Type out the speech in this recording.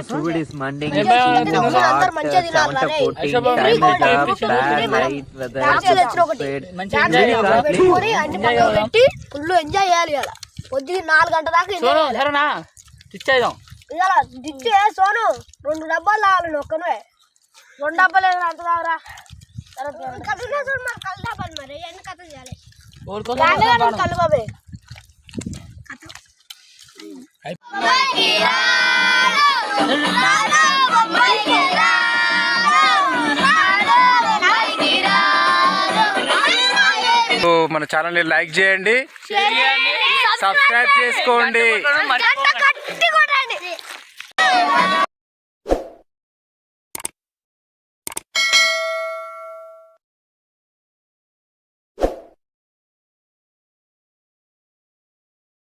Food is mending. Full enjoy చేయాలి ఇలా పొద్దుకి 4 గంటల దాకా ఇలా దిచ్చే సోను 2 డబ్బాలు తాగాలి ఒక్కనే 2 డబ్బాలు అంత తాగరా మరి ఎన్ని కథ చేయాలి కళ్ళు బాబే మన ఛానల్ ని లైక్ చేయండి, సబ్స్క్రైబ్ చేసుకోండి.